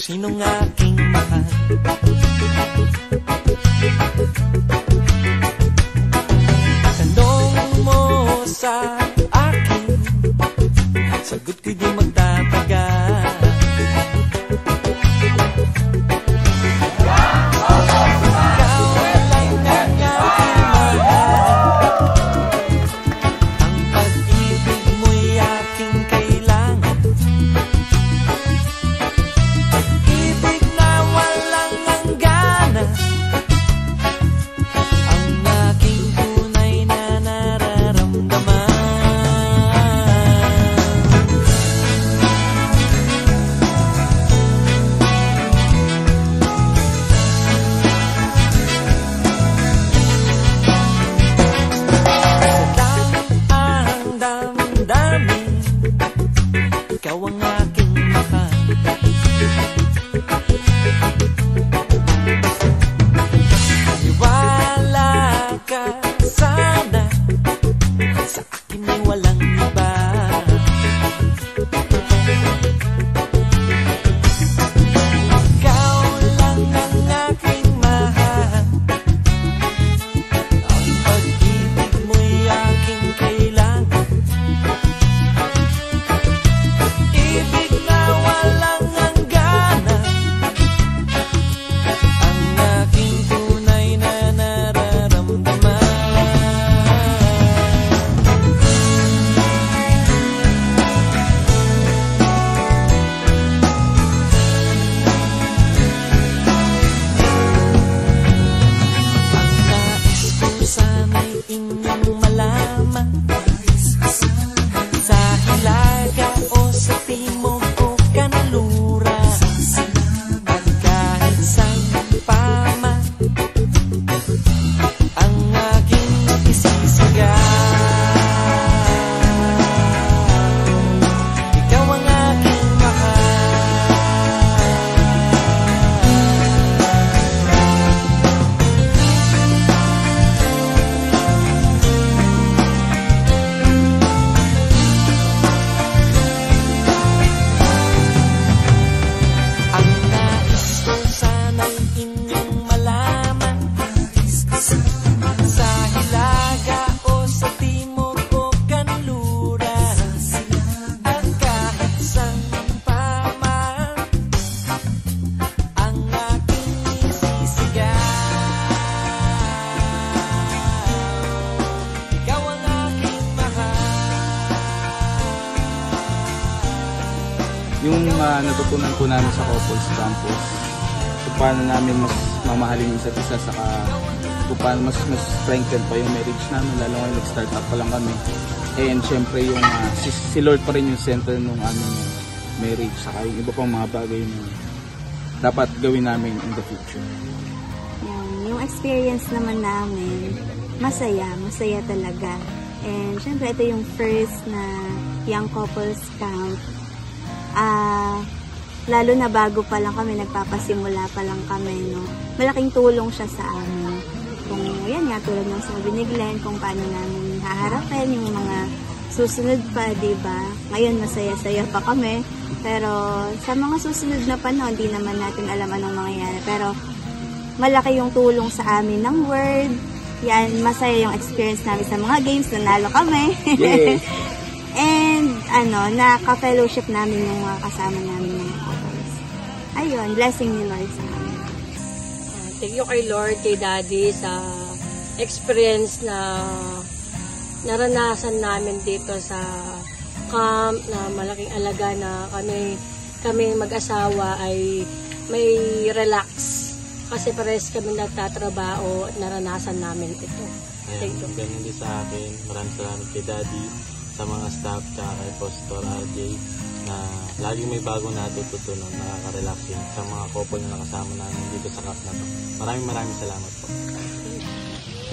sinong aking mahal. Tanong mo sa akin, sagot ko'y di magtatagal. Ikaw ang aking mahal. Maniwala ka sana, sa akin ay walang iba. Ikaw lang ang aking mahal. Ang pag-ibig mo'y aking kailangan. Ibig na walang hangganan, ang aking tunay na nararamdaman. Ang nais ko sana'y inyong malaman, sa hilaga o sa timog o kanluran, at kahit saan pa man, ang aking isisigaw. Ikaw ang aking mahal. Ang nais ko sana'y inyong malaman, sa hilaga o sa timog o kanluran, at kahit saan pa man, ang aking isisigaw. Ikaw ang aking mahal. Yung natutunan ko namin sa Couples Campus, kung paano namin mas mamahalin isa't isa, saka kung paano mas strengthen pa yung marriage namin, lalo ngayon nag-start up pa lang kami. And syempre yung si Lord pa rin yung center ng aming marriage, saka yung iba pang mga bagay na dapat gawin namin in the future. Yung experience naman namin, masaya talaga. And syempre ito yung first na Young Couples Camp. Lalo na bago pa lang kami, nagpapasimula pa lang kami, no? Malaking tulong siya sa amin. Kung yan nga, tulad ng sabi ni Glenn, kung paano namin haharapin yung mga susunod pa, diba? Ngayon, masaya-saya pa kami. Pero sa mga susunod na panahon, di naman natin alam anong mangyayari. Pero malaki yung tulong sa amin ng Word. Yan, masaya yung experience namin sa mga games. Nanalo kami. Yes. And naka-fellowship namin yung mga kasama namin mga couples. Ayun, blessing ni Lord sa amin. Thank you kay Lord, kay Daddy sa experience na naranasan namin dito sa camp, na malaking alaga na kami mag-asawa ay may relax. Kasi pares kami nagtatrabaho at naranasan namin ito. Thank you. Ganun din sa akin. Maraming salamat kay Daddy, sa mga staff, kay Pastor RJ, na laging may bagong natututunan, nakaka-relaxing sa mga couple na nakasama namin dito sa camp na to. Maraming salamat po.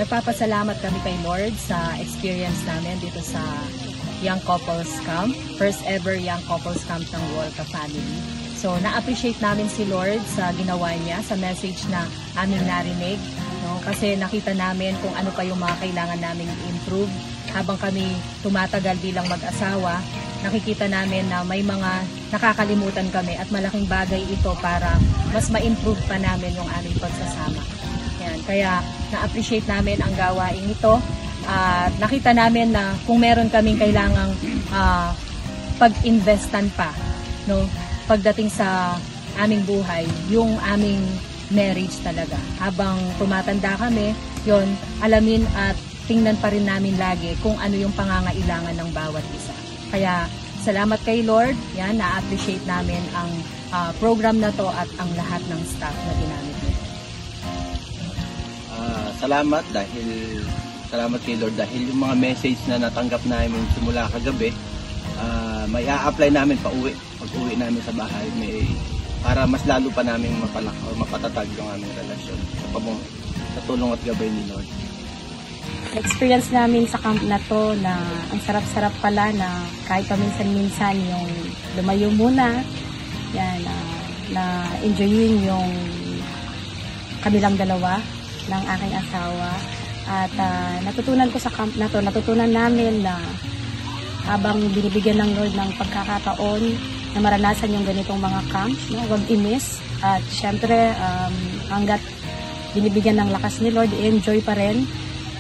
Nagpapasalamat kami kay Lord sa experience namin dito sa Young Couples Camp. First ever Young Couples Camp ng Wolca Family. So, na-appreciate namin si Lord sa ginawa niya, sa message na aming narinig. No? Kasi nakita namin kung ano pa yung mga kailangan namin i-improve habang kami tumatagal bilang mag-asawa. nakikita namin na may mga nakakalimutan kami at malaking bagay ito para mas ma-improve pa namin yung aming pagsasama. Yan. Kaya na-appreciate namin ang gawain ito at nakita namin na kung meron kaming kailangang pag-investan pa, no, pagdating sa aming buhay, yung aming marriage talaga. Habang tumatanda kami, yon, alamin at tingnan pa rin namin lagi kung ano yung pangangailangan ng bawat isa. Kaya salamat kay Lord, yan, na-appreciate namin ang program na to at ang lahat ng staff na ginamit nito. Salamat kay Lord dahil yung mga message na natanggap namin simula kagabi, may a-apply namin pag-uwi namin sa bahay, para mas lalo pa namin mapatatag yung aming relasyon sa tulong at gabay ni Lord. Experience namin sa camp na to na ang sarap-sarap pala na kahit paminsan-minsan yung lumayo muna, yan, na enjoyin yung kanilang dalawa ng aking asawa. At natutunan ko sa camp na to, natutunan namin na habang binibigyan ng Lord ng pagkakataon na maranasan yung ganitong mga camps, no, huwag i-miss. At syempre, hanggat binibigyan ng lakas ni Lord, i-enjoy pa rin.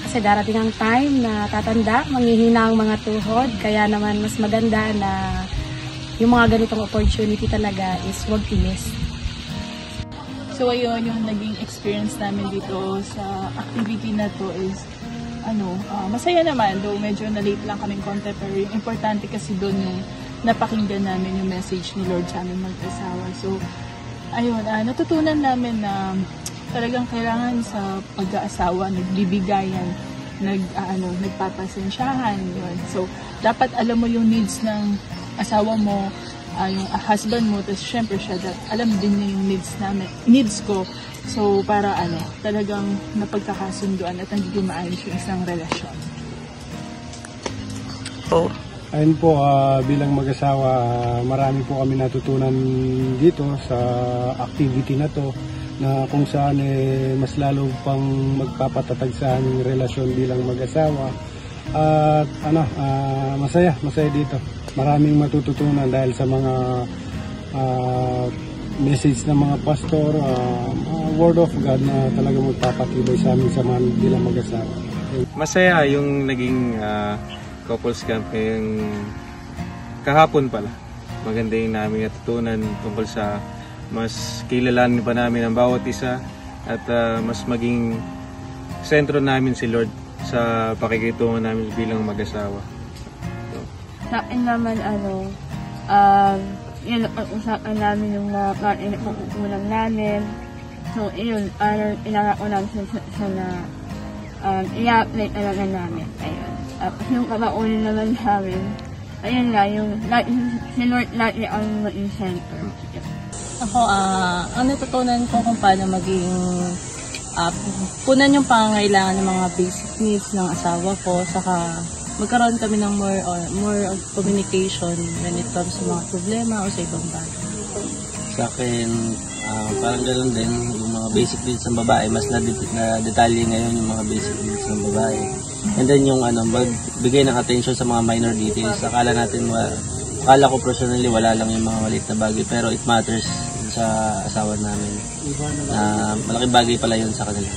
Kasi darating ang time na tatanda, manghihina ang mga tuhod, kaya naman mas maganda na yung mga ganitong opportunity talaga is huwag i-miss. So ayun, yung naging experience namin dito sa activity na to is masaya naman, though medyo na-late lang kaming konti, pero yung importante kasi doon yung napakinggan namin yung message ni Lord sa aming mag-asawa. So ayun, natutunan namin na talagang kailangan sa pag-aasawa, nagbibigayan, nagpapasensyahan, yun. So dapat alam mo yung needs ng asawa mo, yung husband mo, tapos syempre siya, alam din niya yung needs ko. So, para talagang napagkakasunduan at nagiging maayos yung isang relasyon. Ayun po, bilang mag-asawa, marami po kami natutunan dito sa activity na to, na kung saan mas lalo pang magpapatatag sa aming relasyon bilang mag-asawa. At masaya dito. Maraming matututunan dahil sa mga message ng mga pastor, word of God na talagang magpapatibay sa aming samahan bilang mag-asawa. Masaya yung naging couples camp yung kahapon pala. Maganda yung namin natutunan tungkol sa mas kilalanin pa namin ang bawat isa at mas maging sentro namin si Lord sa pakikitungo namin bilang mag-asawa. Sa akin naman, yun, pag-usapan namin yung mga pagkukulang namin. So, yun, inarako namin sa na i-apply talaga namin. Ayun. Tapos yung kapaunin naman namin, ayun nga, yung si Lord lagi ang maging center. Ako, ang natutunan ko kung paano maging punan yung pangangailangan ng mga basic needs ng asawa ko, saka magkaroon kami ng more of communication when it comes sa mga problema o sa ibang bagay. Sa akin, parang ganoon din, yung mga basic needs ng babae, mas na-detalye ngayon yung mga basic needs ng babae. And then yung magbigay ng attention sa mga minor details. Akala ko personally wala lang yung mga maliit na bagay, pero it matters sa asawa namin. Malaking bagay pala yun sa kanila.